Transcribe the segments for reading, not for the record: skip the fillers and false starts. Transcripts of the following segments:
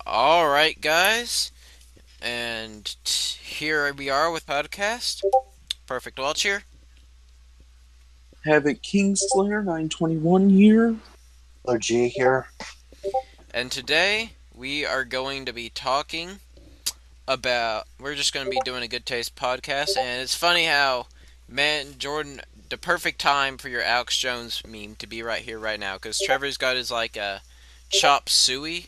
Alright, guys, and here we are with podcast. Perfect Welch here, Have it Kingslayer 921 here. G here. and today we are going to be talking about. We're just going to be doing a good taste podcast, and it's funny how, man, Jordan, the perfect time for your Alex Jones meme to be right here, right now, because Trevor's got his like a chop suey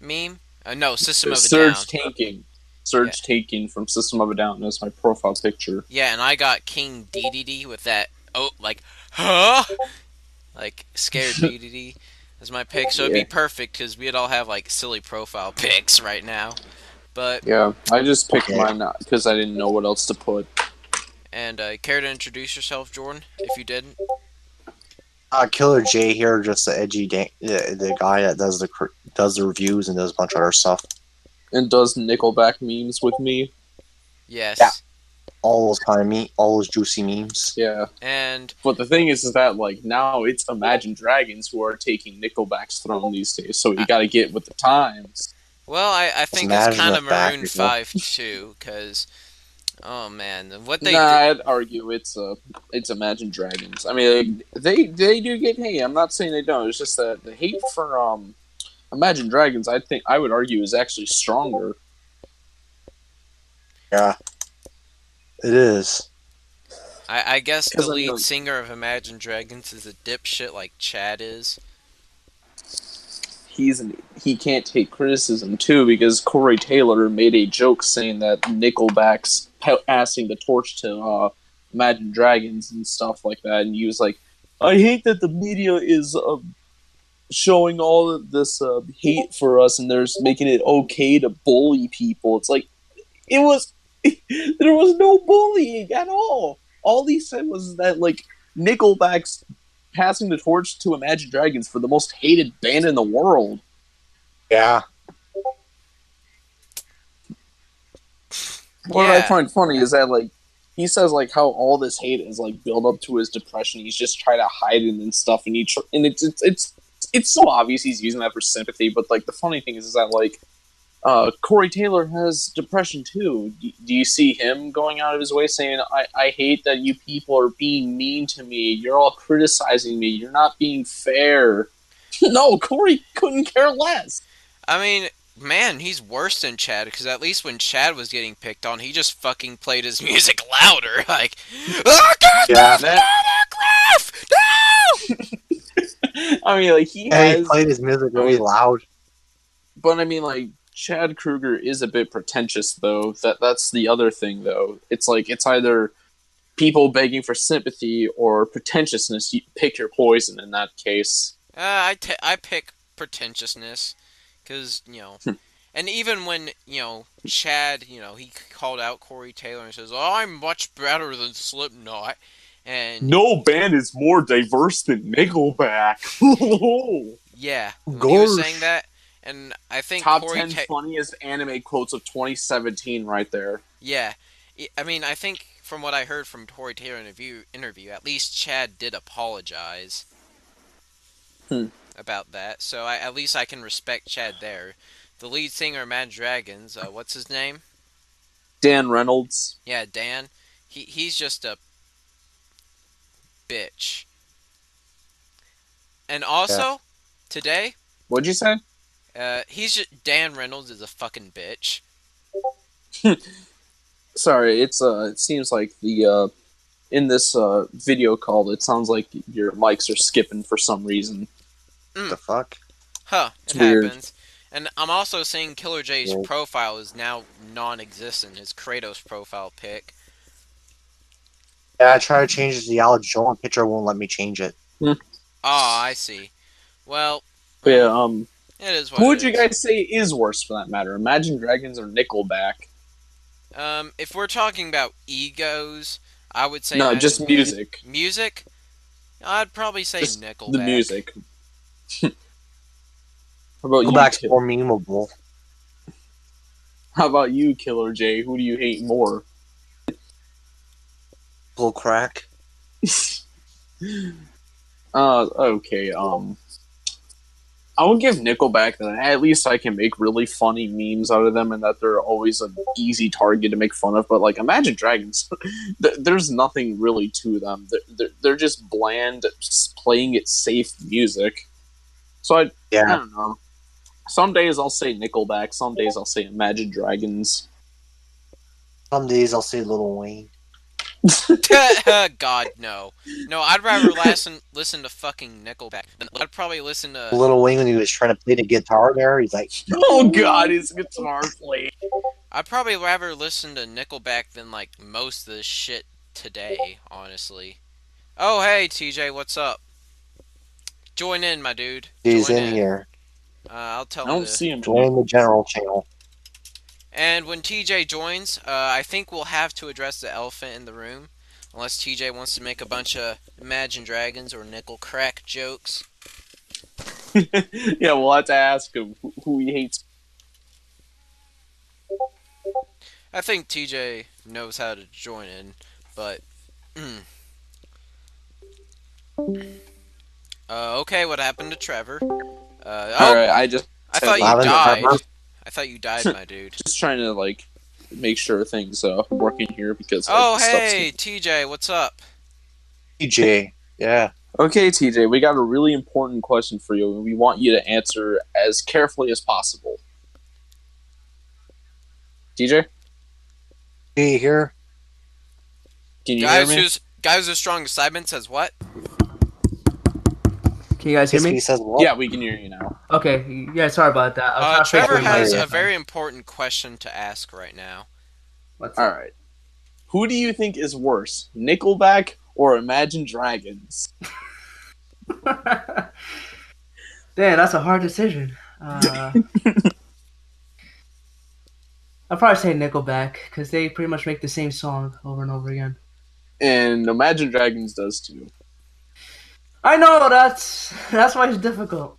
meme. No, System of a Down. Surge tanking. Yeah, Surge taking from System of a Down as my profile picture. yeah, and I got King DDD with that. Oh, like, huh? Like scared DDD as my pick, so it'd be Yeah. perfect because we'd all have like silly profile picks right now. But Yeah, I just picked Okay. mine because I didn't know what else to put. and care to introduce yourself, Jordan, if you didn't? Killer J here, just the the guy that does the reviews and does a bunch of other stuff. And does Nickelback memes with me. Yeah, Yes, all those kind of all those juicy memes. Yeah. and But the thing is that, like, now it's Imagine Dragons who are taking Nickelback's throne these days, so you I, gotta get with the times. well, I Just think it's imagine kind the of fact, Maroon Five too, because oh man, what they Nah, did. I'd argue it's Imagine Dragons. I mean, they do get hate. I'm not saying they don't. It's just that the hate for Imagine Dragons, I would argue, is actually stronger. yeah, it is. I guess the Because I mean, lead like, singer of Imagine Dragons is a dipshit like Chad is. he can't take criticism too because Corey Taylor made a joke saying that Nickelback's passing the torch to Imagine Dragons and stuff like that, and he was like, "I hate that the media is showing all of this hate for us, and they're making it okay to bully people." It's like it was there was no bullying at all. All he said was that like Nickelback's passing the torch to Imagine Dragons for the most hated band in the world. Yeah, What I Yeah, find funny is that like he says like how all this hate is like built up to his depression. He's just trying to hide it and stuff, and and it's so obvious he's using that for sympathy. But like the funny thing is that like Corey Taylor has depression too. Do you see him going out of his way saying, I hate that you people are being mean to me. You're all criticizing me. You're not being fair. No, Corey couldn't care less. I mean, man, he's worse than Chad because at least when Chad was getting picked on, he just fucking played his music louder. Like, oh, God, yeah. this That photograph! No! I mean, like he And he has. played his music I really mean, loud. but I mean, like Chad Kruger is a bit pretentious, though. That's the other thing, though. It's like it's either people begging for sympathy or pretentiousness. You pick your poison in that case. I pick pretentiousness because, and even when, Chad, he called out Corey Taylor and says, oh, I'm much better than Slipknot. And No band is more diverse than Nickelback. yeah, when he was saying Gorsh. that, and I think Top 10 funniest anime quotes of 2017 right there. yeah, I mean, I think from what I heard from Corey Taylor interview, at least Chad did apologize Hmm. about that. So at least I can respect Chad there. The lead singer of Mad Dragons, what's his name? Dan Reynolds. Yeah, Dan. He's just a bitch. And Yeah, also, today, What'd you say? he's just Dan Reynolds is a fucking bitch. Sorry, it seems like the in this video call, it sounds like your mics are skipping for some reason. Mm, the fuck. huh, It's it weird. happens. And I'm also seeing Killer J's Yeah, profile is now non-existent. His Kratos profile pic. I tried to change it to the Alex Jones picture, won't let me change it. Hmm. Ah, I see. Well, But yeah, it is what who it would you is. guys say is worse for that matter? Imagine Dragons or Nickelback? If we're talking about egos, I would say No, just Imagine music. Music. I'd probably say Just the Nickelback. music. How about you, Nickelback's more memeable. How about you, Killer J? Who do you hate more? Bull crack. Okay. I would give Nickelback that. At least I can make really funny memes out of them, and that they're always an easy target to make fun of. But like Imagine Dragons, there's nothing really to them. They're just bland, playing it safe music. So I Yeah. don't know. Some days I'll say Nickelback. Some days I'll say Imagine Dragons. Some days I'll say Lil Wayne. God, no. No, I'd rather listen to fucking Nickelback. I'd probably listen to. Lil Wayne when he was trying to play the guitar there, he's like, Oh God, his guitar play. I'd probably rather listen to Nickelback than like most of the shit today, honestly. Oh, hey, TJ, what's up? Join in, my dude. he's Join in in. here. I'll tell I him don't to. see him. Join the general channel. And when TJ joins, I think we'll have to address the elephant in the room. Unless TJ wants to make a bunch of Imagine Dragons or Nickel Crack jokes. Yeah, we'll have to ask him who he hates. I think TJ knows how to join in, but. Okay, what happened to Trevor? All right, I just I said, thought What you happened to died. Trevor? I thought you died, my dude. just trying to like make sure things working here because like Oh, the stuff's hey, TJ, what's up? DJ. Yeah. Okay, TJ, we got a really important question for you, and we want you to answer as carefully as possible. TJ, Hey, here. can you hear me? Guys who's strong excitement says what? Can you guys hear He me? says what? Yeah, we can hear you now. Okay, yeah, sorry about that. I was trying to figure Trevor out has my a very important question to ask right now. What's All right, who do you think is worse, Nickelback or Imagine Dragons? up? Damn, that's a hard decision. I'll probably say Nickelback because they pretty much make the same song over and over again. And Imagine Dragons does too. I know that's why it's difficult.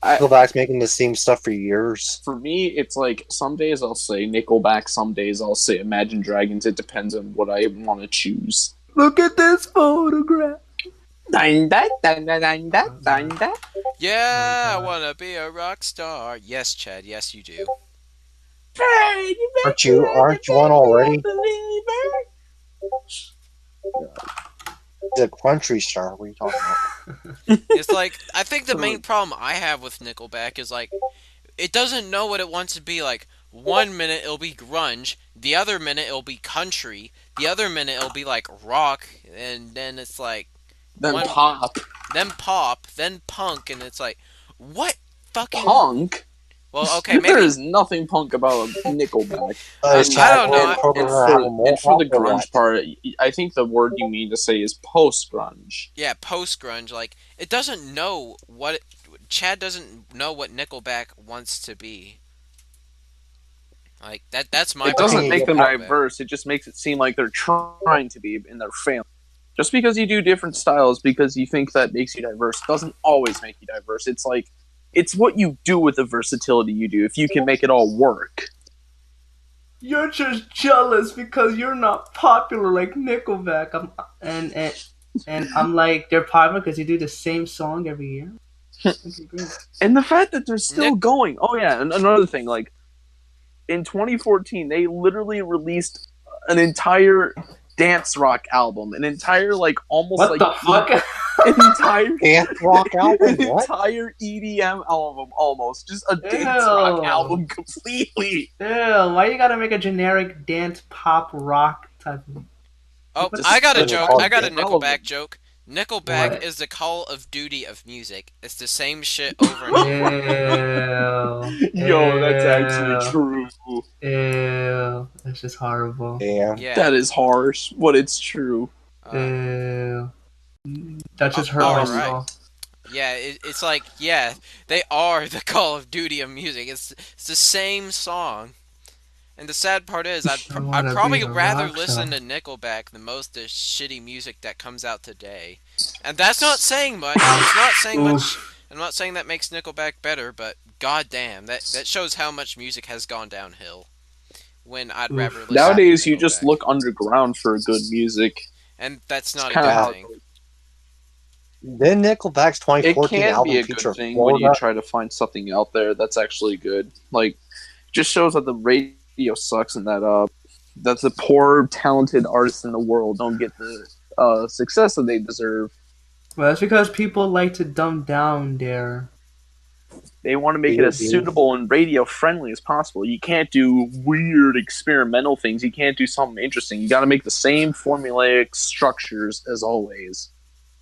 Nickelback's making the same stuff for years. For me, it's like some days I'll say Nickelback, some days I'll say Imagine Dragons. It depends on what I want to choose. Look at this photograph. Yeah, I wanna be a rock star. Yes, Chad. Yes, you do. Aren't you one already? He's a country star. What are you talking about? It's like I think the main problem I have with Nickelback is like it doesn't know what it wants to be. Like 1 minute it'll be grunge, the other minute it'll be country, the other minute it'll be like rock, and then it's like Then pop. then pop, then punk, and it's like what fucking Punk? Well, okay, There maybe is nothing punk about Nickelback. I don't know. And for the grunge part, I think the word you mean to say is post-grunge. Yeah, post grunge. Like it doesn't know what Chad doesn't know what Nickelback wants to be. Like that's my. It doesn't problem make with them Nickelback. diverse. It just makes it seem like they're trying to be in their failing. Just because you do different styles, because you think that makes you diverse, doesn't always make you diverse. It's like it's what you do with the versatility you do. If you can make it all work. You're just jealous because you're not popular like Nickelback. And I'm like they're popular because you do the same song every year. Okay, great. And the fact that they're still going. Oh yeah, and another thing, like in 2014, they literally released an entire dance rock album, an entire like almost What like the fuck? an entire Dance rock album? an What? entire EDM album, almost just a dance Ew. rock album completely. Ew, why you gotta make a generic dance pop rock type of Oh, Just I got a doesn't joke. call I it got a irrelevant. Nickelback joke. Nickelback What? is the Call of Duty of music. It's the same shit over and over. Ew. Yo, that's Ew. actually true. Ew. That's just horrible. Damn. Yeah. That is harsh, but it's true. Ew. That just hurt all my right. soul. Yeah, it's like yeah, they are the Call of Duty of music. It's the same song. And the sad part is, I'd wanna probably be a rather rock listen star. to Nickelback than most of the shitty music that comes out today. And that's not saying much. It's not saying much. Oof. I'm not saying that makes Nickelback better, but goddamn, that shows how much music has gone downhill. When I'd Oof. rather listen Nowadays, to you just Nickelback. look underground for good music. And that's not a kinda good how- thing. Then Nickelback's It 2014 can be album a good feature thing when you Florida. try to find something out there that's actually good. Like, just shows that the radio sucks and that the poor talented artists in the world don't get the success that they deserve. Well, that's because people like to dumb down their. They want to make it as suitable and radio friendly as possible. You can't do weird experimental things. You can't do something interesting. You got to make the same formulaic structures as always.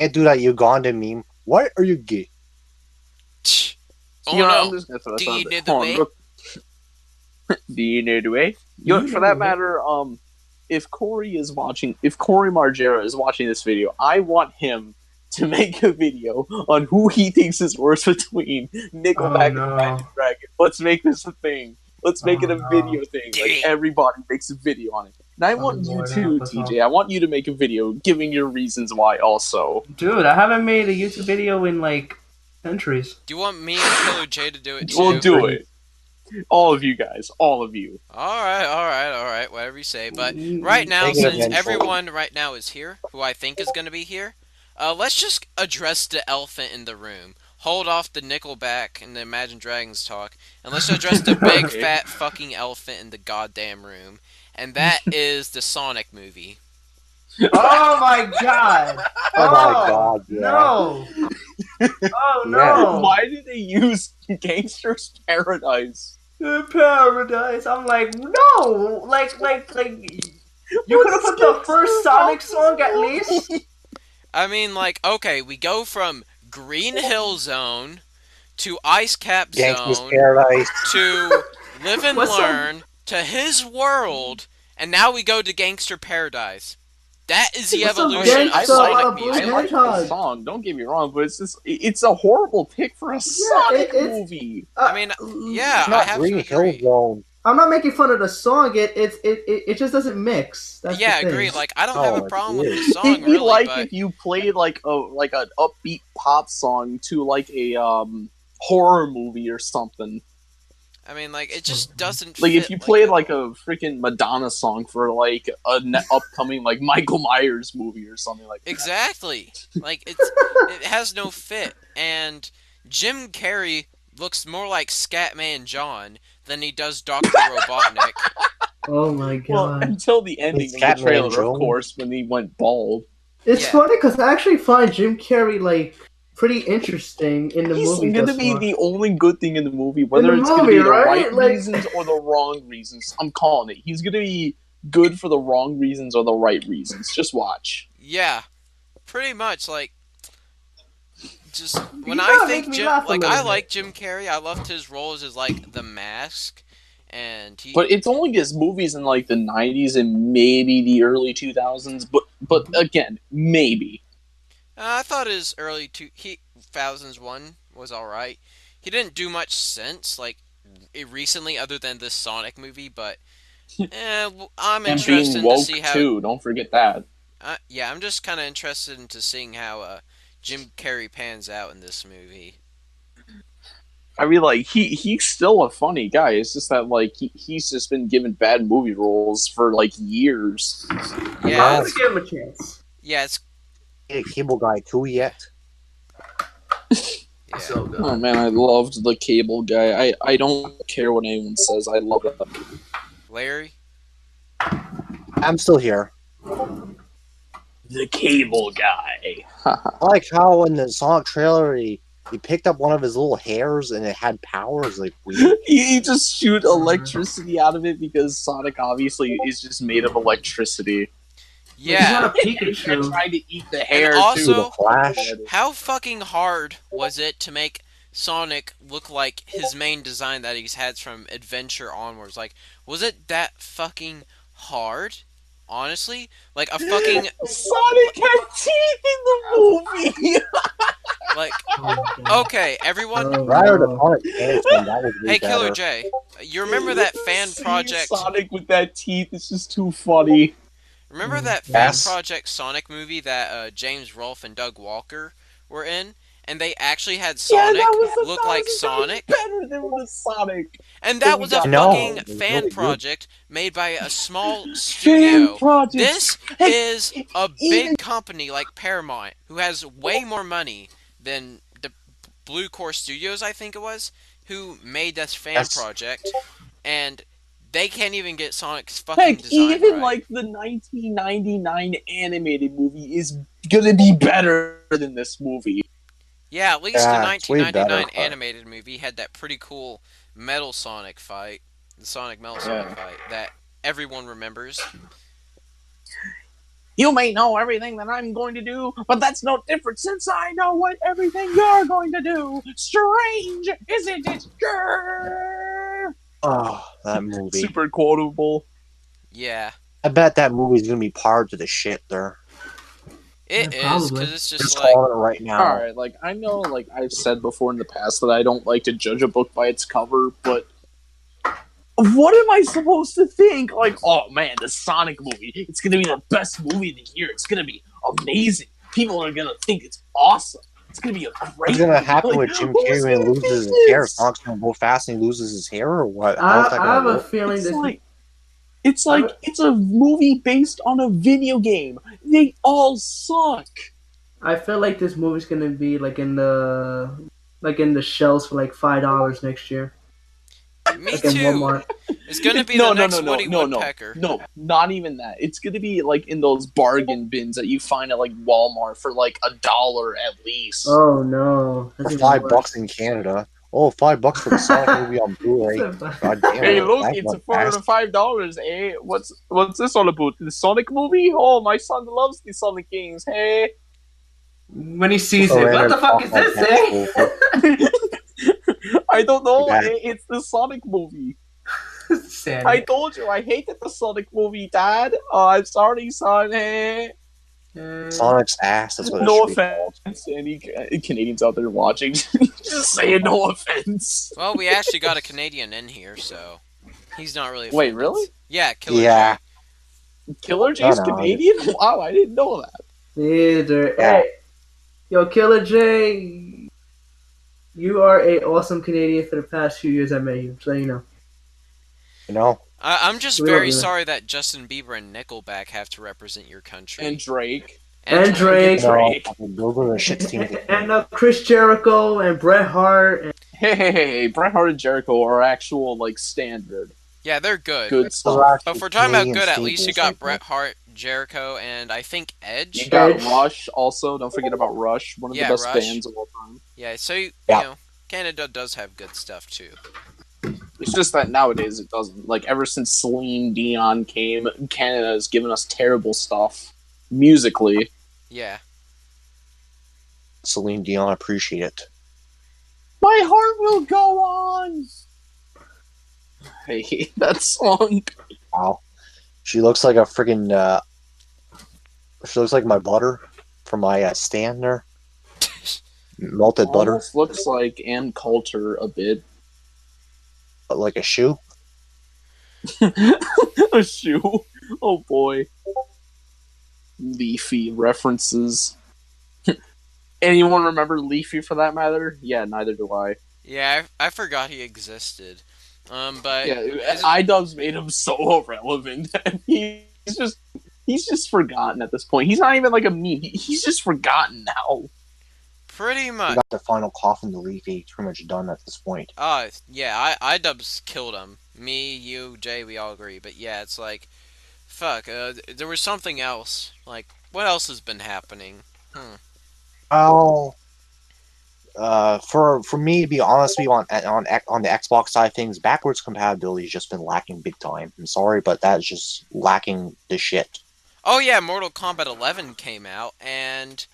Can't do that Ugandan meme. Why are you gay? Oh You know, no! I'm just gonna throw Do this out you there. know the Hold on, way? look. Do you know the way? You know, for that matter, if Corey Margera is watching this video, I want him to make a video on who he thinks is worse between Nickelback and Imagine Dragon. Let's make this a thing. Let's make it a video thing. Like everybody makes a video on it. And I want you too, TJ. I want you to make a video giving your reasons why also. Dude, I haven't made a YouTube video in like centuries. Do you want me and Killer J to do it too? We'll do it. All of you guys. All of you. Alright, whatever you say. But right now, since everyone right now is here, who I think is going to be here, let's just address the elephant in the room. Hold off the Nickelback and the Imagine Dragons talk, and let's address the big fat fucking elephant in the goddamn room. And that is the Sonic movie. Oh my god! Oh my god, yeah. No! Oh no! Why did they use Gangster's Paradise? Paradise. I'm like, no! Like, you could have put the first Sonic song at least. I mean, like, okay, we go from Green Hill Zone to Ice Cap Zone to Live and Learn to His World, and now we go to Gangster Paradise. That is the evolution of Sonic music. I like the song, don't get me wrong, but it's a horrible pick for a Sonic movie. I mean, yeah, I have to agree. I'm not making fun of the song. It just doesn't mix. That's yeah, the thing. agree. Like, I don't have a problem with the song. It'd be really, like but... if you played like an upbeat pop song to like a horror movie or something. I mean, like, it just doesn't like fit, if you played like a freaking Madonna song for like an upcoming like Michael Myers movie or something like that. Exactly. Like it has no fit, and Jim Carrey looks more like Scatman John than he does Dr. Robotnik. Oh my god! Well, until the ending of the trailer, of course, when he went bald. It's funny because I actually find Jim Carrey like pretty interesting in the movie. He's gonna be the only good thing in the movie, whether it's gonna be the right reasons or the wrong reasons. I'm calling it. He's gonna be good for the wrong reasons or the right reasons. Just watch. Yeah, pretty much. Like, just when I think Jim, like I like Jim Carrey. I loved his roles as like The Mask, and But it's only his movies in like the '90s and maybe the early 2000s. But again, maybe. I thought his early 2001 was alright. He didn't do much since, like, recently, other than this Sonic movie, but I'm interested being woke to see how... too, don't forget that. Yeah, I'm just kind of interested into seeing how Jim Carrey pans out in this movie. I mean, like, he's still a funny guy. It's just that, like, he's just been given bad movie roles for, like, years. Yeah, let's give him a chance. Yeah, it's... Cable Guy 2 yet? Yeah. So good. Oh man, I loved the Cable Guy. I don't care what anyone says. I love it. Larry? I'm still here. The Cable Guy. I like how in the Sonic trailer he picked up one of his little hairs and it had powers. Like weird. He just shoot electricity out of it because Sonic obviously is just made of electricity. Yeah. He's trying to eat the hair and also, too. How fucking hard was it to make Sonic look like his main design that he's had from Adventure onwards? Like, was it that fucking hard? Honestly? Like, a fucking... Sonic had teeth in the movie! Like, okay, everyone... Hey, Killer J, you remember that fan project... Sonic with that teeth is just too funny. Remember that fan project Sonic movie that James Rolfe and Doug Walker were in? and they actually had Yeah, that Sonic was look like 1,000 times Sonic. better than the Sonic And that that we was a got. fucking No, it was fan really good. project made by a small Fan studio. projects. This Heck, is a even big company like Paramount, who has way more money than the Blue Core Studios, I think it was, who made this fan That's project, and they can't even get Sonic's fucking heck, design even right. like the 1999 animated movie is gonna be better than this movie. Yeah, at least the yeah, it's way better, 1999 but animated movie had that pretty cool Metal Sonic fight, the Sonic Metal Sonic Yeah. fight that everyone remembers. You may know everything that I'm going to do, but that's no different since I know what everything you're going to do. Strange, isn't it? Grrr. oh, that movie. Super quotable. Yeah, I bet that movie's gonna be part of the shit there. it Yeah, is, probably. because it's just Just like, calling it right now. Alright, like, I know, like, I've said before in the past that I don't like to judge a book by its cover, but what am I supposed to think? Like, oh man, the Sonic movie, it's gonna be the best movie of the year. It's gonna be amazing. People are gonna think it's awesome. It's gonna be a What's great gonna movie. happen Like, with Jim who's Carrey when he gonna loses think his hair? this? Sonic's gonna go fast and he loses his hair, or what? How's I, that I gonna have a work? feeling It's this. like it's I like have, it's a movie based on a video game. They all suck. I feel like this movie's gonna be like in the shelves for like $5 next year, me like in too. Walmart. It's gonna be the No, no, next no, no, Woody no, no, Woodpecker. no, not even that. It's gonna be like in those bargain bins that you find at like Walmart for like $1 at least. Oh no, For that's even $5 worse. in Canada. Oh, $5 for the Sonic movie on Blu-ray. God damn Hey, it, look, that it's went for fast. the $5. Eh? What's this all about? The Sonic movie? Oh, my son loves the Sonic games. Hey. When he sees it, what Surrender the fuck is like this, that, eh? I don't know. Bad. It's the Sonic movie. Sad. I told you I hated the Sonic movie, Dad. Oh, I'm sorry, son. Hey. Sonic's ass. That's what it No should be called. offense to any Canadians out there watching. Just saying no offense. Well, we actually got a Canadian in here, so he's not really Wait, offended. really? Yeah, Killer Yeah. J. Killer No, J's no. Canadian? Wow, I didn't know that. Neither. Yeah. Hey, yo, Killer J, you are a awesome Canadian for the past few years I met you. So you know. You know? I'm just We love very you, man. sorry that Justin Bieber and Nickelback have to represent your country. And Drake. And Drake. No, Drake. those are the shit teams. And Chris Jericho and Bret Hart. And Hey, Bret Hart and Jericho are actual like standard Yeah, they're good. good Those stuff. are But actually if we're talking about Canadian good, at least you staples got right there. Bret Hart, Jericho, and I think You Edge. got Edge. Rush also. Don't forget about Rush, one of Yeah, the best Rush. bands of all time. Yeah, so you Yeah. know, Canada does have good stuff too. It's just that nowadays it doesn't. Like ever since Celine Dion came, Canada has given us terrible stuff musically. Yeah. Celine Dion, appreciate it. My heart will go on. I hate that song. Wow. She looks like a friggin' she looks like my butter from my stand there. Melted butter, Almost looks like Ann Coulter a bit. but like a shoe. A shoe. Oh boy. Leafy references. Anyone remember Leafy for that matter? Yeah, neither do I. Yeah, I forgot he existed. But Yeah, is it- iDubbbz made him so irrelevant. He's just forgotten at this point. He's not even like a meme. He's just forgotten now. pretty We much. got the final coffin to leave. He's pretty much done at this point. Yeah, iDubbbz killed him. Me, you, Jay, we all agree. But yeah, it's like, fuck. There was something else. Like, what else has been happening? Oh, for me to be honest with you, on the Xbox side of things, backwards compatibility has just been lacking big time. I'm sorry, but that's just lacking the shit. Oh yeah, Mortal Kombat 11 came out, and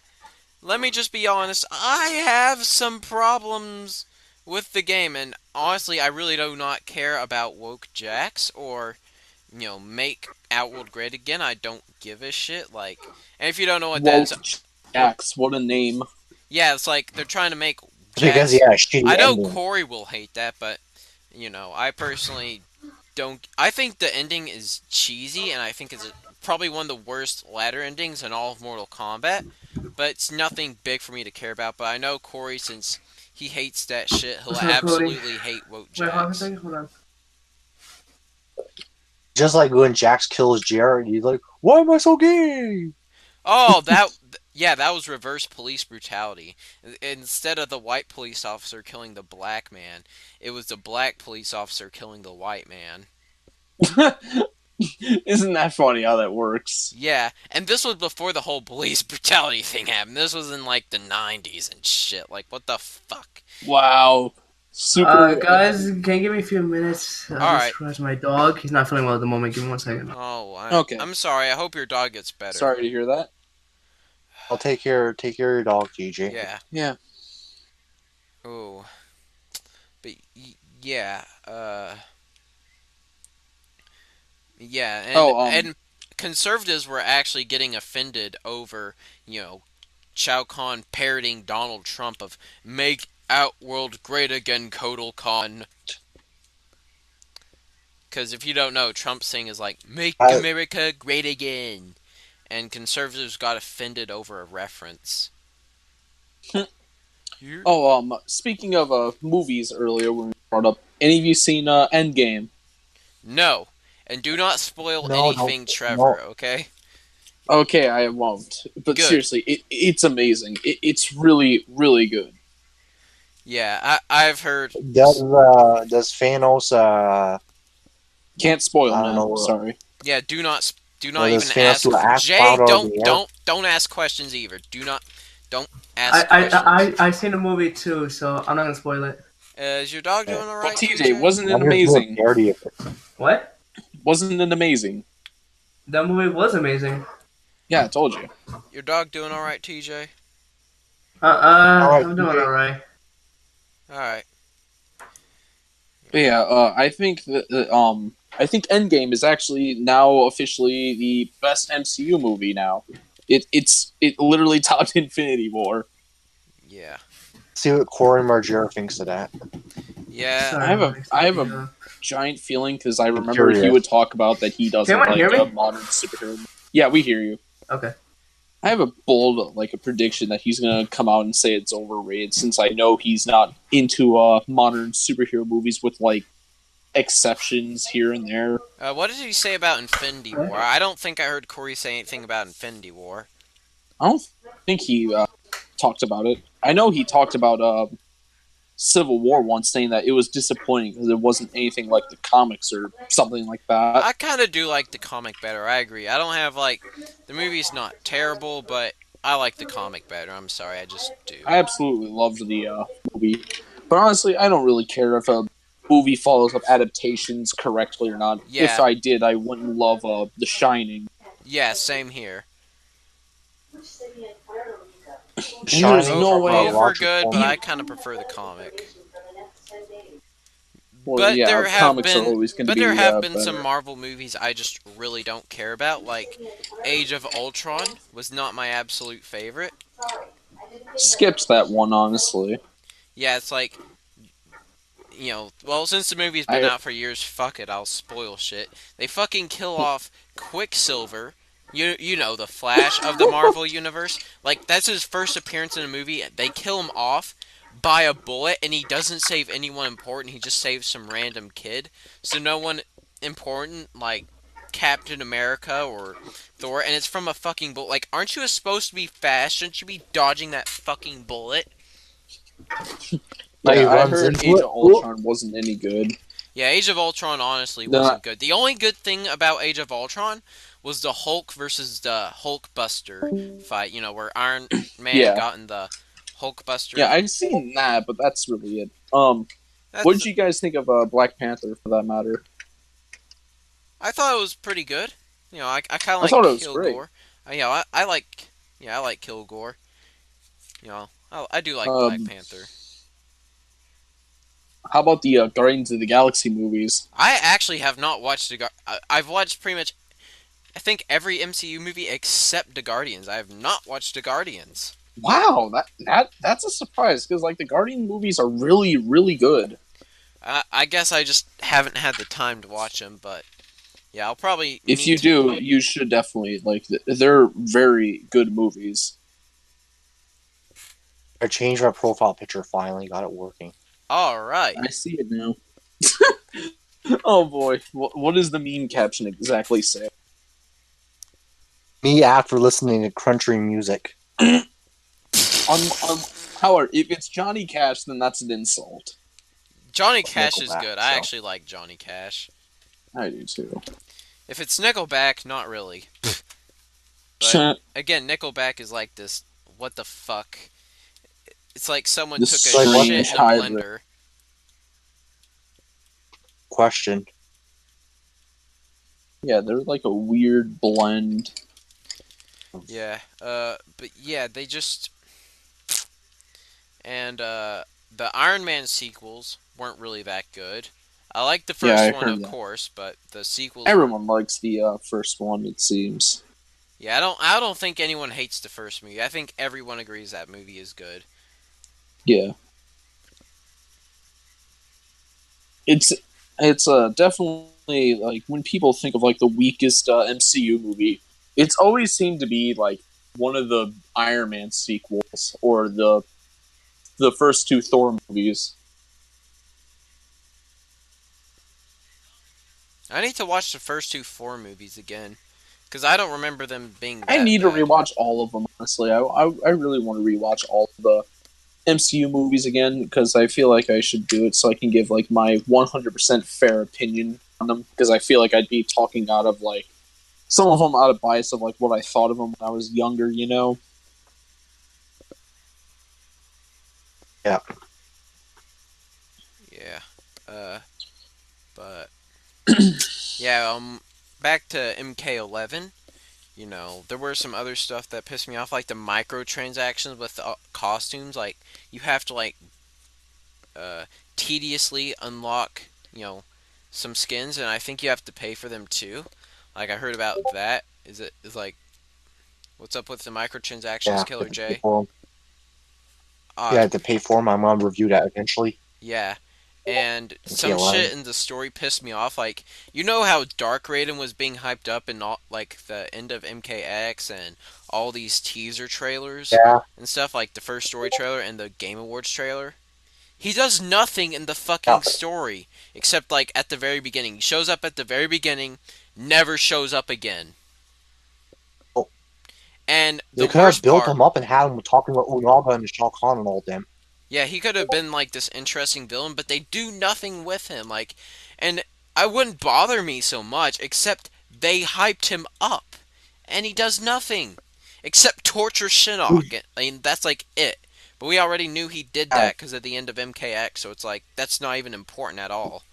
let me just be honest, I have some problems with the game, and honestly, I really do not care about woke jacks or, make Outworld great again. I don't give a shit. Like, and if you don't know what that is, Woke Jax, what a name. yeah, it's like they're trying to make Because jacks. yeah, shitty I know ending. Corey will hate that, but I personally don't. I think the ending is cheesy, and I think it's probably one of the worst ladder endings in all of Mortal Kombat, but it's nothing big for me to care about. But I know Corey, since he hates that shit, he'll What's up, Cody? absolutely hate Woke Wait, hold on a Jax. second. Hold on. Just like when Jax kills Jared, he's like, "Why am I so gay?" Oh, that was reverse police brutality. Instead of the white police officer killing the black man, it was the black police officer killing the white man. Isn't that funny how that works? Yeah, and this was before the whole police brutality thing happened. This was in like the 90s and shit. Like, what the fuck? Wow. Super. Guys, can you give me a few minutes? Alright. Just rest my dog. He's not feeling well at the moment. Give me 1 second. Oh, Okay. I'm sorry. I hope your dog gets better. Sorry to hear that. I'll take care of your dog, TJ. Yeah. Yeah. Oh. But, yeah. Yeah, and conservatives were actually getting offended over, Shao Kahn parroting Donald Trump of "Make Outworld Great Again, Kodal Khan." Because if you don't know, Trump's saying is like "Make America Great Again," and conservatives got offended over a reference. Speaking of movies earlier, when we brought up, any of you seen Endgame? No, and do not spoil No, anything, no, Trevor. no. Okay. Okay, I won't. But Good. seriously, it's amazing. It's really, really good. Yeah, I've heard. Does Thanos Can't spoil I don't now. know. Sorry. Yeah, do not does even Thanos ask. do ass Jay, cloud out of the air? don't ask questions either. Don't ask questions. I seen the movie too, so I'm not gonna spoil it. Is your dog doing all Well, right, TJ, TJ? wasn't it I'm just doing amazing? parody of it. What? Wasn't it amazing? That movie was amazing. Yeah, I told you. Your dog doing all right, TJ? Alright, I'm doing TJ. alright. All right. But yeah, I think Endgame is actually now officially the best MCU movie now. It literally topped Infinity War. Yeah. See what Corey Margera thinks of that. Yeah. Sorry, I have a giant feeling because I remember Curious. he would talk about that he doesn't Can anyone like hear me? modern superhero. Yeah, we hear you. Okay. I have a bold a prediction that he's gonna come out and say it's overrated, since I know he's not into modern superhero movies with exceptions here and there. What did he say about Infinity War? I don't think I heard Corey say anything about Infinity War. I don't think he talked about it. I know he talked about Civil War once, saying that it was disappointing because it wasn't anything like the comics or something like that. I kind of do like the comic better. I agree. I don't have the movie's not terrible, but I like the comic better. I'm sorry, I just do. I absolutely loved the movie, but honestly, I don't really care if a movie follows up adaptations correctly or not. Yeah. If I did, I wouldn't love The Shining. Yeah, same here. There's no way. Both were good, but I kind of prefer the comic. Well, But yeah, there have comics been, are always going to be there have been better. some Marvel movies I just really don't care about. Like Age of Ultron was not my absolute favorite. Skips that one, honestly. Yeah, it's like, well, since the movie's been out for years, fuck it, I'll spoil shit. They fucking kill off Quicksilver. You know, the Flash of the Marvel universe. Like, that's his first appearance in a movie. They kill him off by a bullet, and he doesn't save anyone important. He just saves some random kid. So no one important, like Captain America or Thor, and it's from a fucking bullet. Like, aren't you supposed to be fast? Shouldn't you be dodging that fucking bullet? Yeah, I heard Age of Ultron wasn't any good. Yeah, Age of Ultron honestly wasn't good. The only good thing about Age of Ultron was the Hulk versus the Hulkbuster fight, where Iron Man got in the Hulkbuster. Yeah, I've seen that, but that's really it. What did you guys think of Black Panther, for that matter? I thought it was pretty good. I kind of I thought it like was great. Kilgore. I like Kilgore. I do like Black Panther. How about the Guardians of the Galaxy movies? I actually have not watched I've watched pretty much, I think, every MCU movie except the Guardians. I have not watched the Guardians. Wow, that's a surprise, because the Guardian movies are really, really good. I guess I just haven't had the time to watch them, but Yeah, I'll probably If need you to. do, you should definitely like. They're very good movies. I changed my profile picture finally, got it working. All right. I see it now. Oh boy, what does the meme caption exactly say? Me after listening to country music. Howard, if it's Johnny Cash, then that's an insult. Johnny It's Cash is Nickelback, good. I so actually like Johnny Cash. I do too. If it's Nickelback, not really. But again, Nickelback is like this. What the fuck? It's like someone This took a like what shit strange in a hybrid. blender. question. Yeah, they're like a weird blend. Yeah. But yeah, they just and the Iron Man sequels weren't really that good. I like the Yeah, first I one, heard of that. course, but the sequels were. Everyone likes the first one, it seems. Yeah, I don't think anyone hates the first movie. I think everyone agrees that movie is good. Yeah, it's it's definitely like when people think of like the weakest MCU movie, it's always seemed to be like one of the Iron Man sequels or the first two Thor movies. I need to watch the first two Thor movies again because I don't remember them being I that need to bad. rewatch all of them. Honestly, I really want to rewatch all the MCU movies again because I feel like I should do it so I can give like my 100% fair opinion on them because I feel like I'd be talking out of like some of them out of bias of like what I thought of them when I was younger, you know. Yeah. Yeah. But yeah. Back to mk11. There were some other stuff that pissed me off, like the microtransactions with the costumes. Like you have to uh, tediously unlock, some skins, and I think you have to pay for them too. Like I heard about that. Is like what's up with the Yeah, microtransactions, I Killer have to pay J? for them. Uh, Yeah, I have to pay for them. My mom reviewed that eventually. yeah. And Okay, some 11. shit in the story pissed me off. Like, how Dark Raiden was being hyped up in all, like the end of MKX and all these teaser trailers Yeah, and stuff, like the first story trailer and the Game Awards trailer. He does nothing in the yeah. fucking story except like at the very beginning. He shows up at the very beginning, never shows up again. Oh, And the they could have worst built part, them up and had them talking about Unaga and Shao Kahn and all them. yeah, he could have been like this interesting villain, but they do nothing with him. Like, and I wouldn't bother me so much except they hyped him up, and he does nothing except torture Shinnok. I mean, that's like it. But we already knew he did Yeah, that because at the end of MKX, so it's like that's not even important at all.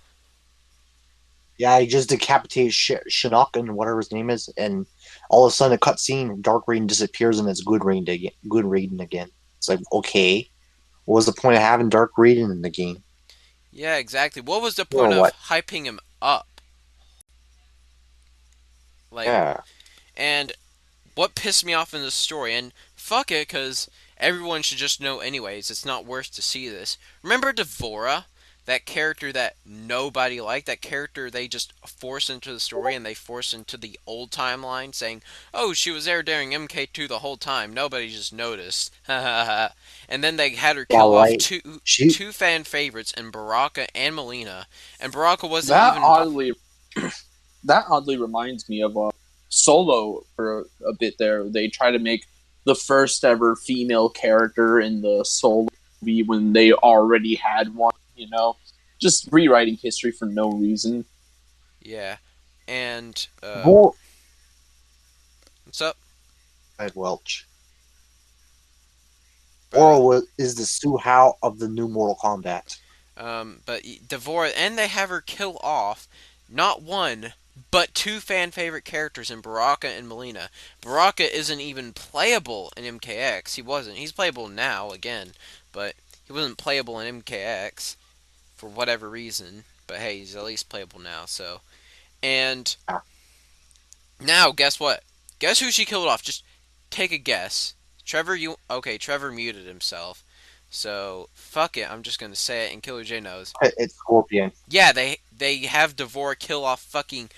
yeah, he just decapitated Shinnok and whatever his name is, and all of a sudden a cutscene, Dark Raiden disappears and it's Good Raiden again. Good Raiden again. It's like, okay, what was the point of having Dark Raiden in the game? Yeah, exactly. What was the Or point of what? hyping him up? Like, Yeah, and what pissed me off in the story, and fuck it, because everyone should just know anyways, it's not worth to see this. Remember Devora? That character that nobody liked, that character they just forced into the story and they forced into the old timeline saying, oh, she was there during MK2 the whole time, nobody just noticed. and then they had her yeah, kill off right. two, She, two fan favorites in Baraka and Melina, and Baraka wasn't That even. oddly that oddly reminds me of Solo for a bit there. They try to make the first ever female character in the Solo movie when they already had one, you know? Just rewriting history for no reason. Yeah. And, Vor, what's up? Ed Welch. Uh, Is the Su Hao of the new Mortal Kombat. but Devora, and they have her kill off not one, but two fan favorite characters in Baraka and Melina. Baraka isn't even playable in MKX. He wasn't. He's playable now again, but he wasn't playable in MKX for whatever reason. But hey, he's at least playable now. So, and Ah, now guess what? Guess who she killed off? Just take a guess. Trevor, you okay? Trevor muted himself. So fuck it. I'm just gonna say it, and Killer J knows. it's Scorpion. Yeah, they have Devore kill off fucking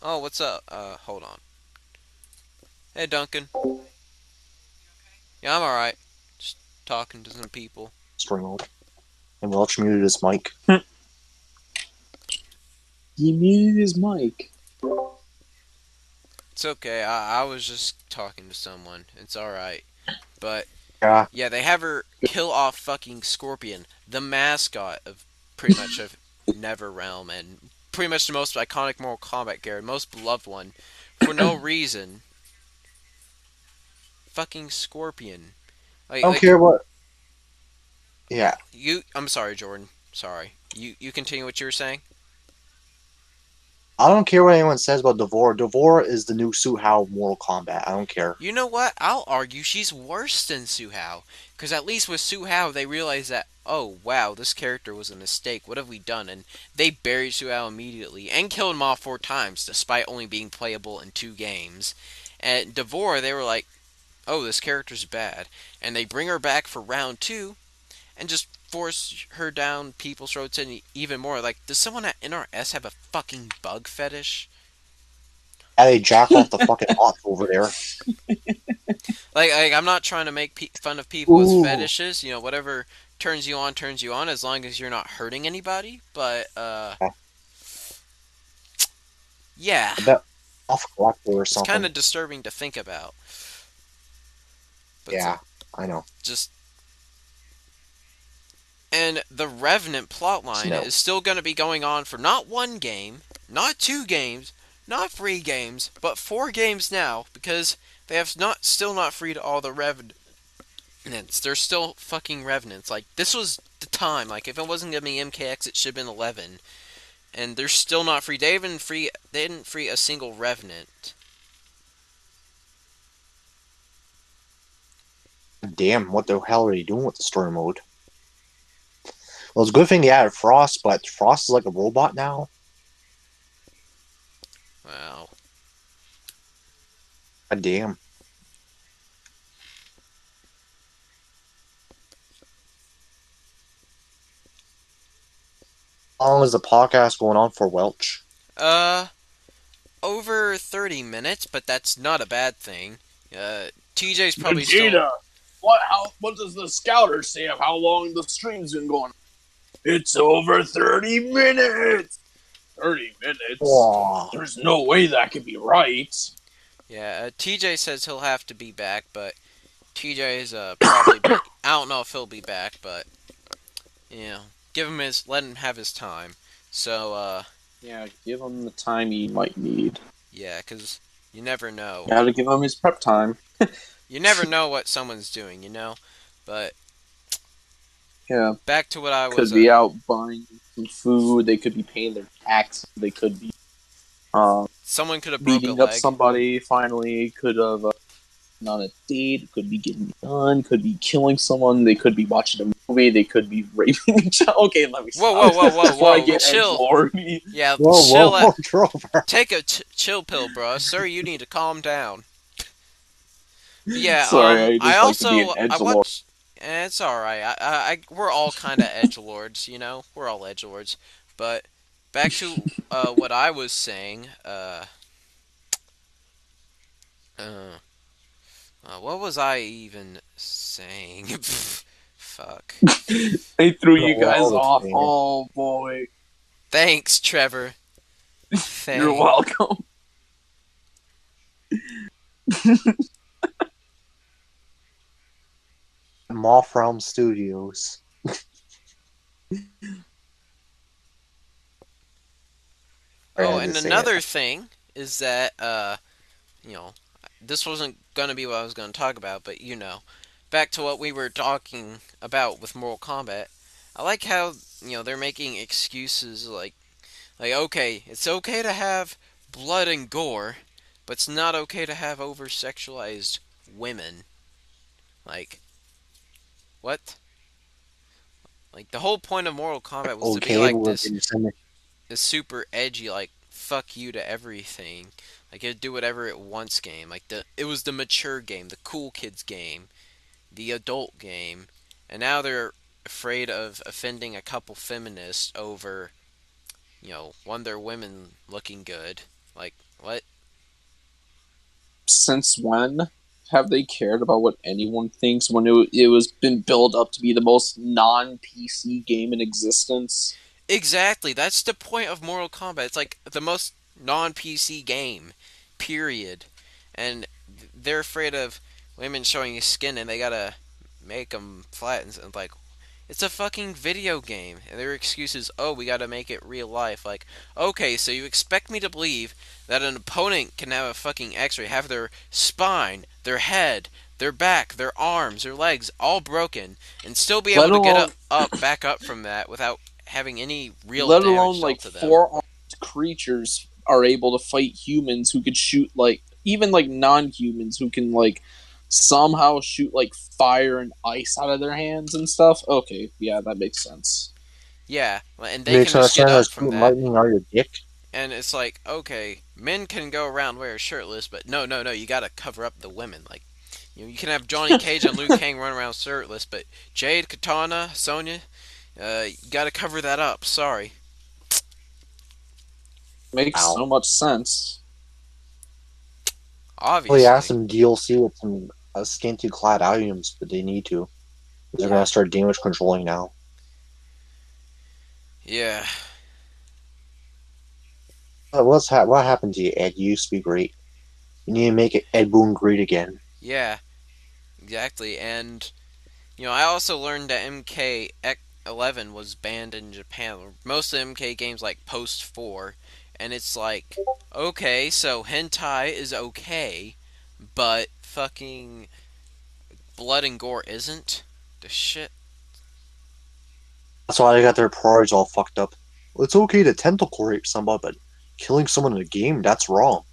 Oh, what's up? Hold on. Hey, Duncan. Yeah, I'm alright. Just talking to some people. Story mode. And Welch muted his mic. He muted his mic. It's okay. I was just talking to someone. It's alright. But Yeah. yeah, they have her kill off fucking Scorpion, the mascot of pretty much of NetherRealm and pretty much the most iconic Mortal Kombat character, most beloved one, for no reason. Fucking Scorpion. I Like don't like care what. Yeah. you. I'm sorry, Jordan. Sorry. You continue what you were saying. I don't care what anyone says about Devore. Devore is the new Suhao Mortal Kombat. I don't care. You know what? I'll argue she's worse than Suhao. Because at least with Suhao, they realized that, oh, wow, this character was a mistake. What have we done? And they buried Suhao immediately and killed him off 4 times, despite only being playable in 2 games. And Devore, they were like, oh, this character's bad. And they bring her back for round 2 and just force her down people's throats and even more. Like, does someone at NRS have a fucking bug fetish? Yeah, they jack off the fucking off over there. Like I'm not trying to make fun of people with Ooh. fetishes. You know, whatever turns you on, as long as you're not hurting anybody. But I yeah, bet off collector or it's kind something. of disturbing to think about. But Yeah, I know. just and the Revenant plotline No. is still going to be going on for not 1 game, not 2 games, not 3 games, but 4 games now because they have not still not freed all the Revenants. They're still fucking Revenants. Like, this was the time. Like, if it wasn't gonna be MKX, it should have been 11. And they're still not free. They didn't free a single Revenant. Damn, what the hell are they doing with the story mode? Well, it's a good thing they added Frost, but Frost is like a robot now. Wow. God damn. How long is the podcast going on for, Welch? Uh, over 30 minutes, but that's not a bad thing. TJ's probably still. Vegeta, what does the scouter say of how long the stream's been going? It's over 30 minutes. 30 minutes? Whoa. There's no way that could be right. Yeah, TJ says he'll have to be back, but TJ's probably. I don't know if he'll be back, but you know, let him have his time. So Yeah, give him the time he might need. yeah, because you never know. Gotta give him his prep time. You never know what someone's doing, you know? But Yeah, back to what I could was. be out buying some food. They could be paying their tax. They could be Someone could have broke a beating up leg. somebody. Finally, could have been on a date. Could be getting done. Could be killing someone. They could be watching a movie. They could be raping a child. Okay, let me Whoa, stop. whoa, whoa, whoa, Before I whoa! get Chill. edgelord. Yeah, Whoa, chill. whoa, Trover. Take a chill pill, bro. Sir, you need to calm down. But yeah. Sorry, I I just like to be an also I edgelord. watched. It's all right. We're all kind of edgelords, you know. We're all edgelords. But back to what I was saying. Uh, what was I even saying? Fuck. They threw you guys Well, off. man. Oh boy, Thanks, Trevor. you're Thanks. welcome. Moth Realm Studios. Oh, I had and to say another it. thing is that you know, this wasn't gonna be what I was gonna talk about, but you know, back to what we were talking about with Mortal Kombat. I like how they're making excuses like okay, it's okay to have blood and gore, but it's not okay to have over sexualized women. Like what? Like the whole point of Mortal Kombat was to be Okay, but like we're this getting some. is super edgy, like fuck you to everything. Like it'd do whatever it wants game. Like it was the mature game, the cool kids game, the adult game, and now they're afraid of offending a couple feminists over, one of their women looking good. Like What? Since when have they cared about what anyone thinks when it was been built up to be the most non PC game in existence? Exactly. That's the point of Mortal Kombat. It's like the most non-PC game, period. And they're afraid of women showing skin, and they gotta make them flat. And like, it's a fucking video game. And their excuse is, oh, we gotta make it real life. Like, okay, so you expect me to believe that an opponent can have a fucking X-ray, have their spine, their head, their back, their arms, their legs all broken, and still be able Let to get alone back up from that without having any real let damage alone dealt like to them. four armed creatures are able to fight humans who could shoot like even like non-humans who can like somehow shoot like fire and ice out of their hands and stuff. Okay, yeah, that makes sense. Yeah, and they Makes can no just get sense to up from shoot that. lightning out of your dick. And it's like, okay, men can go around wearing shirtless, but no, no, no, you gotta cover up the women. Like, you can have Johnny Cage and Liu Kang run around shirtless, but Jade, Katana, Sonya, you gotta cover that up. Sorry. Makes Wow. so much sense. Well, yeah, Obviously. some DLC with some scanty clad items, but they need to. They're Yeah. gonna start damage controlling now. Yeah. What happened to you, Ed? You used to be great. You need to make it Ed Boon great again. Yeah. Exactly. And, I also learned that mk11 was banned in Japan. Most of the MK games, like, post 4. And it's like, okay, so hentai is okay, but fucking blood and gore isn't? The shit. That's why they got their priorities all fucked up. Well, it's okay to tentacle rape somebody, but killing someone in a game, that's wrong.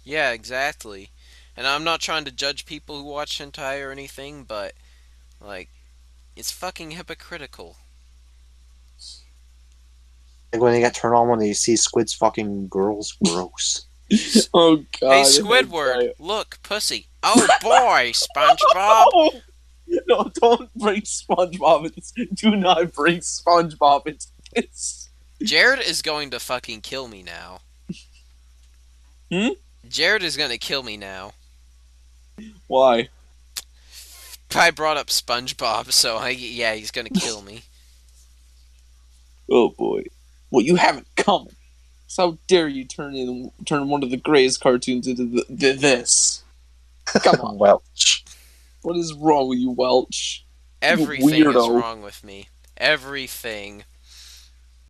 Yeah, exactly. And I'm not trying to judge people who watch hentai or anything, but, like, it's fucking hypocritical. Like when they get turned on when they see squids fucking girls, gross. Oh Hey, god, Squidward, hentai. look, pussy. Oh boy, SpongeBob. Oh no, don't bring SpongeBob into this. Do not bring SpongeBob into this. Jared is going to fucking kill me now. Hmm? Jared is gonna kill me now. Why? I brought up SpongeBob, so yeah, he's gonna kill me. Oh boy. Well, you haven't come. So how dare you turn one of the greatest cartoons into this? Come on. Welch. What is wrong with you, Welch? You Everything is weirdo. wrong with me. Everything.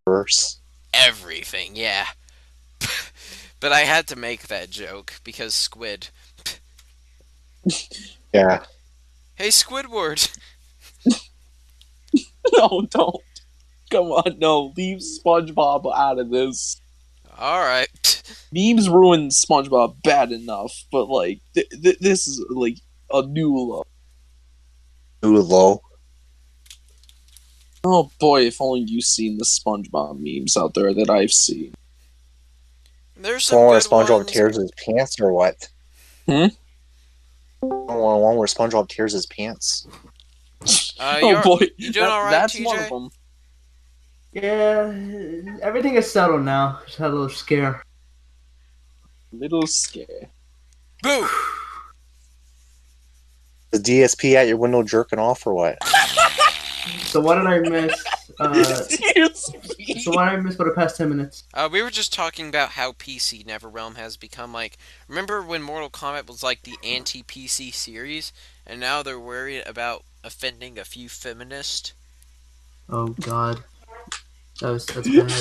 Worse. Everything, yeah. But I had to make that joke because Squid. Yeah. Hey, Squidward! No, don't. Come on, no. Leave SpongeBob out of this. Alright. Memes ruin SpongeBob bad enough, but like this is like a new low. Too low. Oh boy, if only you've seen the SpongeBob memes out there that I've seen. There's some One where good SpongeBob ones. tears his pants or what? Hmm? One where SpongeBob tears his pants. Oh boy, You doing alright, that's one of TJ? them. Yeah, everything is settled now. Just had a little scare. Little scare. Boo! The DSP at your window jerking off or what? So what did I miss? So what did I miss for the past 10 minutes? We were just talking about how PC NetherRealm has become like. Remember when Mortal Kombat was like the anti-PC series, and now they're worried about offending a few feminists? Oh God, that's bad.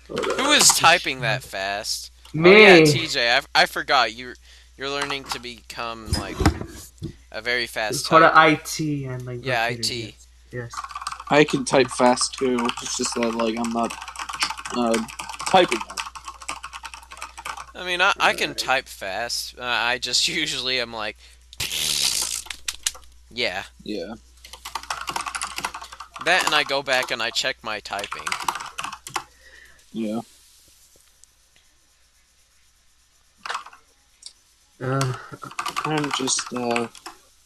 Who is typing that fast? Me. Oh yeah, TJ. I forgot you're learning to become like a very It's fast part of typer. IT and like Yeah, computers, IT. yes. I can type fast too. It's just that like I'm not typing. I mean, I can type fast. I just usually am like, yeah. Yeah. That and I go back and I check my typing. Yeah. Uh, I'm just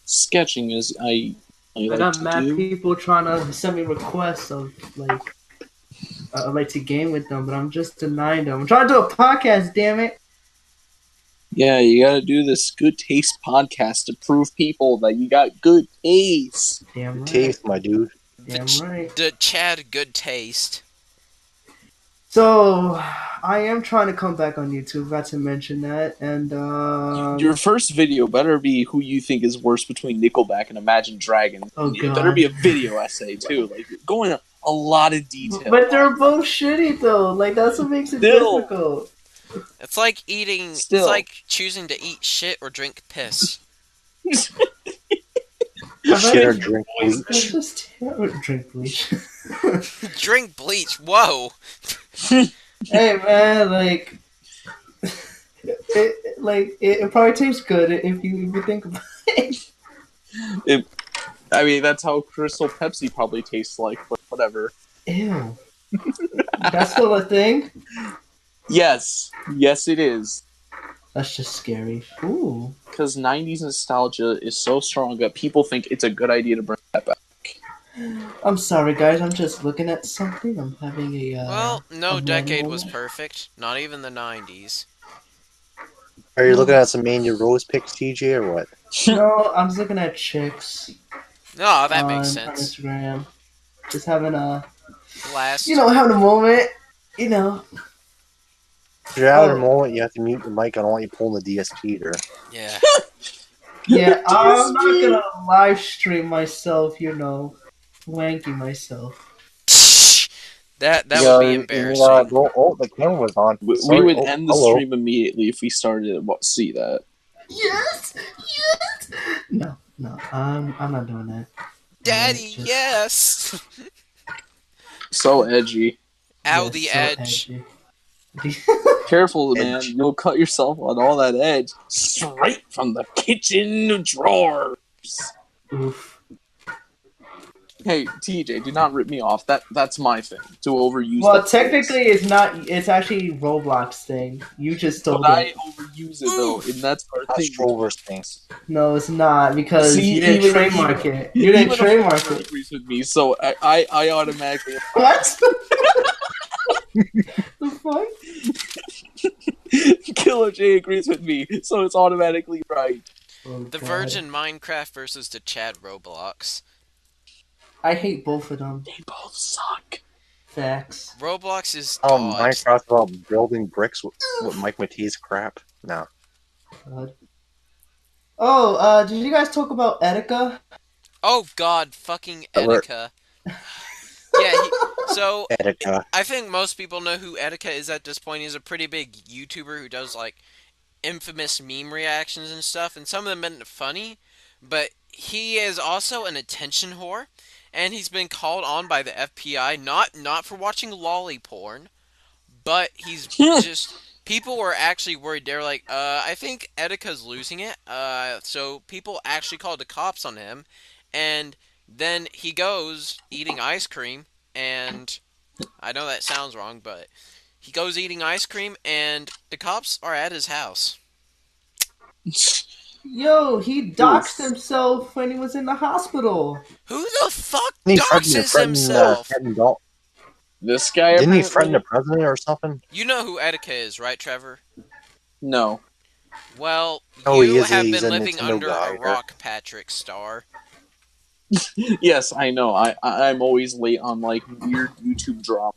sketching as I you I like got to mad do? people trying to send me requests of like to game with them, but I'm just denying them. I'm trying to do a podcast, damn it. Yeah, you gotta do this good taste podcast to prove people that you got good taste. Damn Good right. taste, my dude. Damn right. The Chad good taste. So I am trying to come back on YouTube. Got to mention that, and Your first video better be who you think is worse between Nickelback and Imagine Dragons. Oh, It better be God. a video essay too. Like going a lot of detail. but they're both shitty though. Like that's what makes it Still. difficult. It's like eating. It's Still. like choosing to eat shit or drink piss. Shit or drink That's bleach. just drink bleach. Drink bleach. Whoa. Hey man, like it probably tastes good if you think about it. I mean, that's how Crystal Pepsi probably tastes like, but whatever. Ew. That's still a thing? Yes, it is. That's just scary. Ooh. Because 90s nostalgia is so strong that people think it's a good idea to bring that back. I'm sorry guys, I'm just looking at something. I'm having Well, no a decade was moment. perfect. Not even the 90s. Are you looking at some Mania Rose pics, TJ, or what? No, I'm just looking at chicks Oh, that makes on sense. Instagram. Just having Last. having a moment. You know. If you're having a Oh. moment, you have to mute your mic. I don't want you pulling the DSP there. Yeah. Yeah, I'm not gonna live stream myself, wanking myself. That would be embarrassing. The camera was on. We Sorry. would Oh, end the hello. stream immediately if we started to see that. Yes. No, I'm not doing that. Daddy, Just- yes! So edgy. Ow, yes, the so edge. edgy. Careful, man. Edge. You'll cut yourself on all that edge. Straight from the kitchen drawers. Oof. Hey, TJ, do not rip me off. That's my thing. To overuse Well, that technically, phrase. it's not. It's actually Roblox thing. You just stole But I it. overuse it, though, and that's our That's thing. Trover's thing. No, it's not because See, you didn't even- trademark it. You didn't Even a trademark foreigner it. agrees with me, so I automatically... What? The fuck? Killer J agrees with me, so it's automatically right. Oh, The God. Virgin Minecraft versus the Chad Roblox. I hate both of them. They both suck. Facts. Roblox is Oh, dogs. Minecraft about building bricks with Mike Matei's crap. No. God. Oh, did you guys talk about Etika? Oh god, fucking Alert. Etika. Yeah, so Etika. I think most people know who Etika is at this point. He's a pretty big YouTuber who does like infamous meme reactions and stuff, and some of them aren't funny, but he is also an attention whore, and he's been called on by the FBI not for watching lolly porn, but he's just people were actually worried. They're like, I think Etika's losing it. So people actually called the cops on him, and then he goes eating ice cream, and I know that sounds wrong, but he goes eating ice cream, and the cops are at his house. Yo, he doxed himself when he was in the hospital. Who the fuck Didn't he doxes himself? This guy Didn't he apparently... threaten the president or something? You know who Etika is, right, Trevor? No. Well, Oh, he you is have he's been a living Nintendo under guy, a right? rock, Patrick Star. Yes, I know. I'm always late on, like, weird YouTube drama.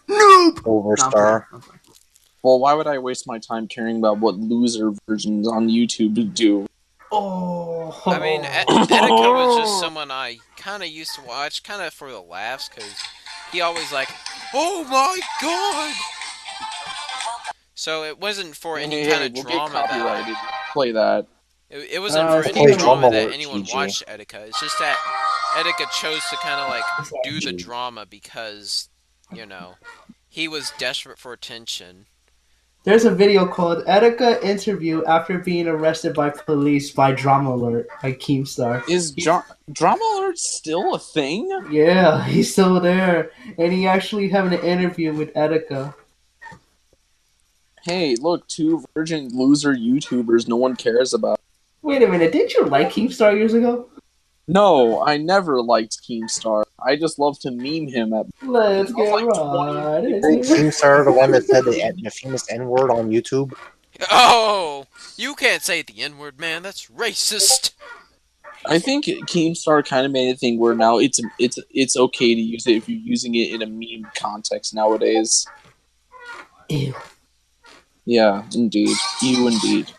Noob! Overstar. Well, why would I waste my time caring about what loser versions on YouTube do? Oh. I mean, Etika was just someone I kind of used to watch, kind of for the laughs, because he always like, oh my god! So it wasn't for any kind of we'll drama get copyrighted. Play that. It wasn't for Play any drama drama that alert, anyone TG. watched Etika. It's just that Etika chose to kind of like do the TG. drama because, he was desperate for attention. There's a video called Etika Interview After Being Arrested by Police by Drama Alert by Keemstar. Is Drama Alert still a thing? Yeah, he's still there. And he actually having an interview with Etika. Hey, look, two virgin loser YouTubers no one cares about. Wait a minute, didn't you like Keemstar years ago? No, I never liked Keemstar. I just love to meme him at. I Let's was get like 20. right Isn't into Keemstar the one that said the famous N word on YouTube? Oh, you can't say the N word, man. That's racist. I think Keemstar kind of made a thing where now it's okay to use it if you're using it in a meme context nowadays. Ew. Yeah, indeed. You indeed.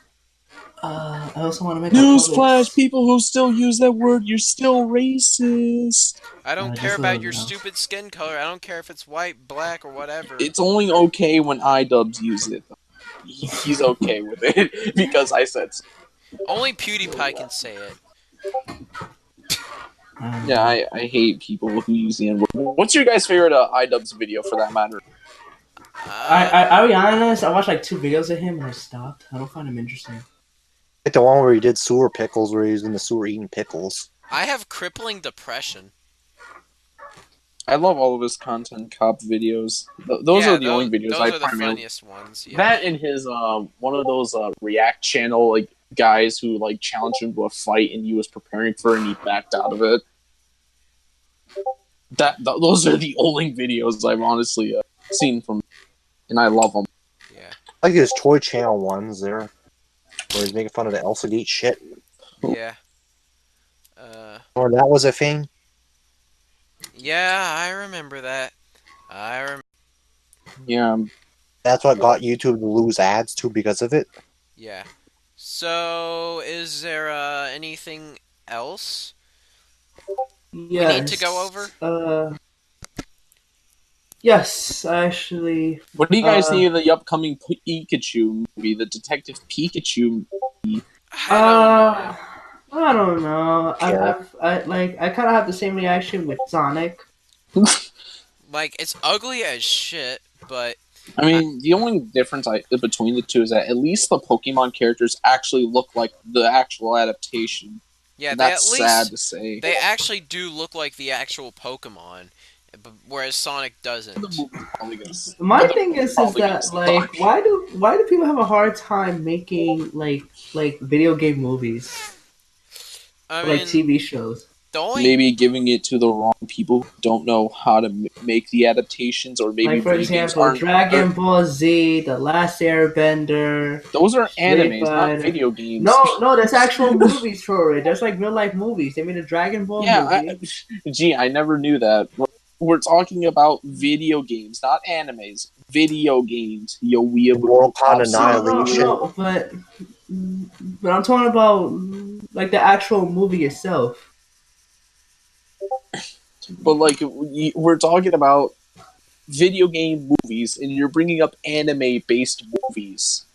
I also want to make a Newsflash, public. people who still use that word, you're still racist. I don't care Just a little about your bit now. stupid skin color. I don't care if it's white, black, or whatever. It's only okay when iDubbbz use it. He's okay with it because I said so. Only PewDiePie can say it. Yeah, I hate people who use the N word. What's your guys' favorite iDubbbz video for that matter? I'll be honest. I watched like 2 videos of him and I stopped. I don't find him interesting. Like the one where he did sewer pickles, where he was in the sewer eating pickles. I have crippling depression. I love all of his content cop videos. Those Yeah, are the only videos those I are the primarily. funniest ones. Yeah. That and his one of those React channel like guys who like challenged him to a fight and he was preparing for it and he backed out of it. Those are the only videos I've honestly seen from, and I love them. Yeah. I like his Toy Channel ones there, where he's making fun of the Elsa Gate shit. Yeah. Or that was a thing. Yeah, I remember that. Yeah, That's what got YouTube to lose ads too because of it. Yeah. So, is there anything else we need to go over? Yes, actually. what do you guys think of the upcoming Pikachu movie, the Detective Pikachu movie? I I don't know. Yeah. I kind of have the same reaction with Sonic. don't know. Like, it's ugly as shit, but I mean, the only difference between the two is that at least the Pokemon characters actually look like the actual adaptation. yeah, And they that's at sad least to say. they actually do look like the actual Pokemon, whereas Sonic The doesn't. movie's probably gonna suck. My The thing movie's is probably gonna that like suck. why do people have a hard time making like video game movies I or like mean, TV shows? the only Maybe giving it to the wrong people who don't know how to make the adaptations, or maybe Like for video games example, aren't. Dragon Ball Z, The Last Airbender, Those are Street animes, not Fighter. video games. No, there's actual movies for it. There's like real life movies. They made a Dragon Ball Yeah, movie. gee, I never knew that. We're talking about video games, not animes. Video games. Yo, Mortal Kombat absolutely. Annihilation. No, but I'm talking about like the actual movie itself. But like, we're talking about video game movies, and you're bringing up anime-based movies.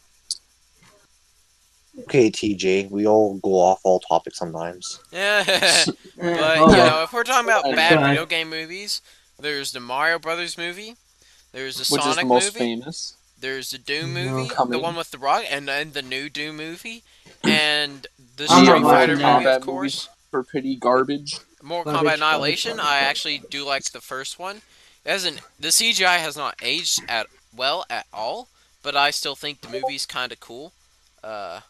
Okay, TJ, we all go off all topics sometimes. yeah, but Oh you well. know, if we're talking about I bad try. video game movies, there's the Mario Brothers movie, there's the Which is the Sonic most movie, famous. there's the Doom No. movie, the Coming. one with the Rock, and then the new Doom movie, and the I'm not Street Fighter watching movie, that. of course. For pretty garbage. Mortal Garbage, Kombat Annihilation, garbage, I garbage. actually do like the first one. The CGI has not aged well at all, but I still think the movie's kind of cool. Yeah.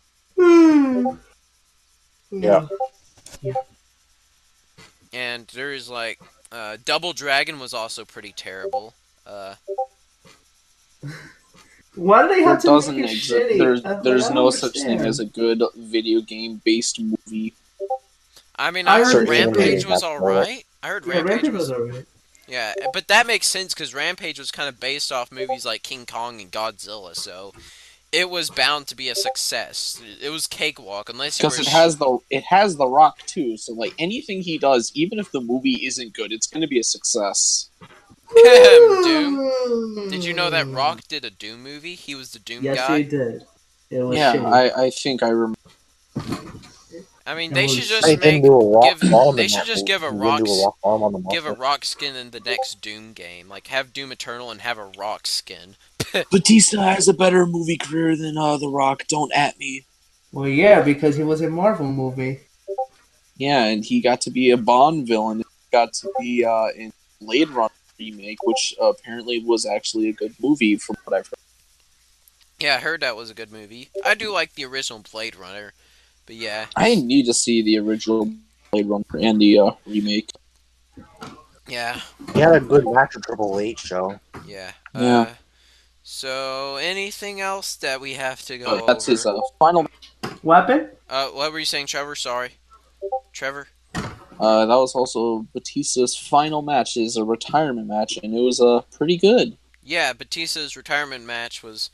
And there's like Double Dragon was also pretty terrible. Why do they There have to doesn't make it exist. shitty? There's I don't no such thing understand. as a good video game based movie. I mean, I I heard heard Certain Rampage animes was have more. alright. I heard Yeah, Rampage was was alright. yeah, but that makes sense because Rampage was kind of based off movies like King Kong and Godzilla, so it was bound to be a success. It was cakewalk unless you were. Because it has the Rock too, so like anything he does, even if the movie isn't good, it's gonna be a success. Doom. Did you know that Rock did a Doom movie? He was the Doom Yes, guy. he did. It was Yeah, shitty. I think I remember. I mean, It they was should shitty. just They didn't make do a rock give. bottom They in should that just movie. give a They didn't do a rock bottom on the give a muscle. rock skin in the next Doom game. Like have Doom Eternal and have a rock skin. Batista has a better movie career than The Rock. Don't at me. Well, yeah, because he was in Marvel movie. Yeah, and he got to be a Bond villain. He got to be in Blade Runner remake, which apparently was actually a good movie from what I've heard. Yeah, I heard that was a good movie. I do like the original Blade Runner, but yeah. I need to see the original Blade Runner and the remake. Yeah, He had a good match with Triple H show. yeah. Yeah, So anything else that we have to but go that's his over? final. Weapon? What were you saying, Trevor? Sorry, Trevor. That was also Batista's final match, his retirement match, and it was pretty good. Yeah, Batista's retirement match was.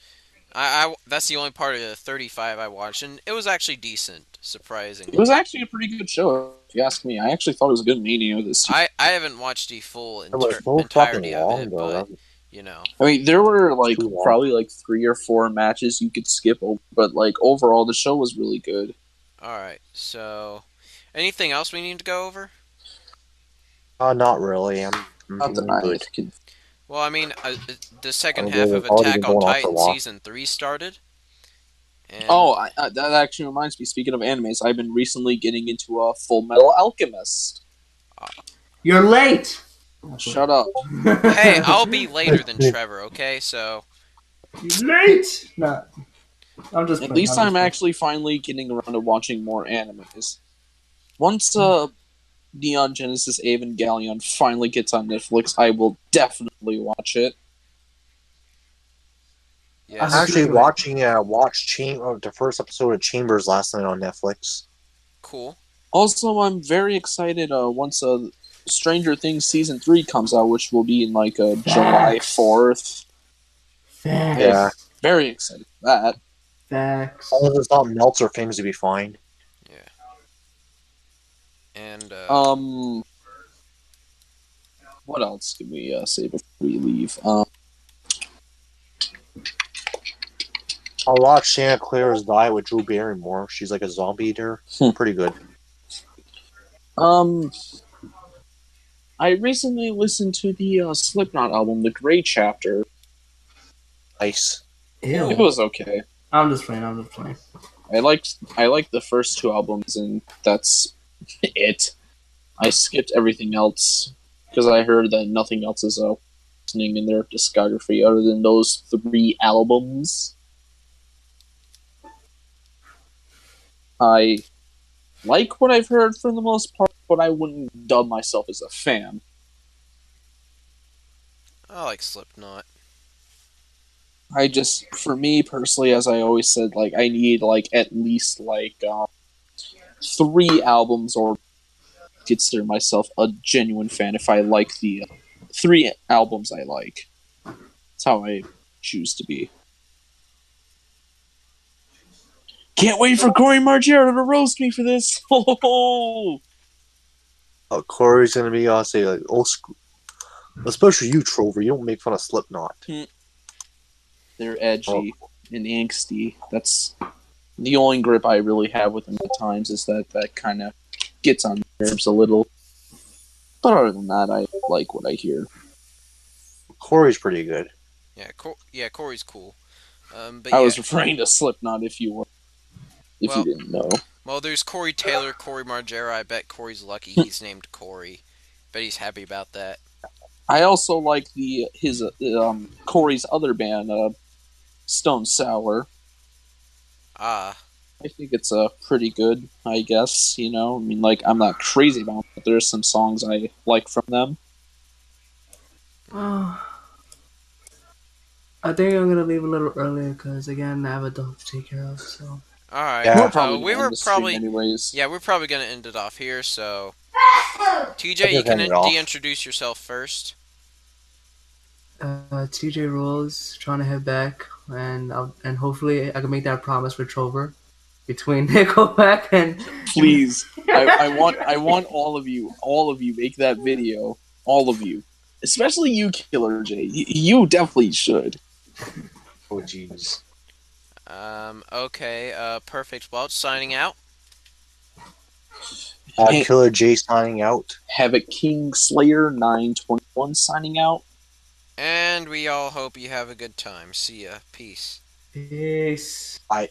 That's the only part of the 35 I watched, and it was actually decent, It was surprisingly. actually a pretty good show, if you ask me. I actually thought it was a good Mania this year. I haven't watched the full It was so fucking entirety of long it, though. but That was you know. I mean, there were like too long. probably like 3 or 4 matches you could skip over, but like overall, the show was really good. All right. So, anything else we need to go over? Not really. I'm Not that feeling I good. can. Well, I mean, the second half We've of already been Attack on going on for a Titan while. season 3 started, Oh, and that actually reminds me. Speaking of animes, I've been recently getting into Full Metal Alchemist. You're late. Shut up. hey, I'll be later than Trevor. Okay, so You late? Nah, I'm just At playing. least I'm just I'm playing. actually finally getting around to watching more animes. Once Neon Genesis Evangelion finally gets on Netflix, I will definitely watch it. I yes, hope you Actually, do it. watched the first episode of Chambers last night on Netflix. cool. Also, I'm very excited once Stranger Things season 3 comes out, which will be in like July Facts. 4th. Facts. Yeah. Very excited for that. Facts. All of it's not Meltzer things to be fine. Yeah, and What else can we say before we leave? I watched Santa Clara's Die with Drew Barrymore. She's like a zombie eater. Pretty good. Um, I recently listened to the Slipknot album, The Gray Chapter. Nice. Ew. It was okay. I'm just playing. I'm just playing. I liked the first 2 albums, and that's it. I skipped everything else because I heard that nothing else is listening in their discography other than those 3 albums. I like what I've heard for the most part, but I wouldn't dub myself as a fan. I like Slipknot. For me personally, as I always said, like I need like at least like 3 albums or consider myself a genuine fan if I like the 3 albums I like. That's how I choose to be. Can't wait for Corey Margera to roast me for this. Corey's gonna be say like old school. Especially you, Trover. You don't make fun of Slipknot. They're edgy and angsty. That's the only grip I really have with them at times, is that kind of gets on my nerves a little. But other than that, I like what I hear. Corey's pretty good. Yeah, Corey's cool. But I yeah, was referring to Slipknot if you well, didn't know. well, there's Corey Taylor, Corey Margera. I bet Corey's lucky he's named Corey. Bet he's happy about that. I also like his Corey's other band, Stone Sour. Ah, I think it's pretty good. I guess I mean, like I'm not crazy about it, but there's some songs I like from them. I think I'm gonna leave a little earlier because again I have a dog to take care of. So all right. Yeah. We're probably We gonna were end the stream probably anyways. yeah, we're probably gonna end it off here. So, I TJ, you just can ended off. de-introduce yourself first. TJ Rules trying to head back, and hopefully I can make that promise with Trover between Nickelback and Please, I want all of you make that video. All of you, especially you, Killer J. You definitely should. Oh jeez. Okay. Perfect. Well, signing out. Killer J signing out. Havoc King Slayer 921 signing out. And we all hope you have a good time. See ya. Peace. peace. I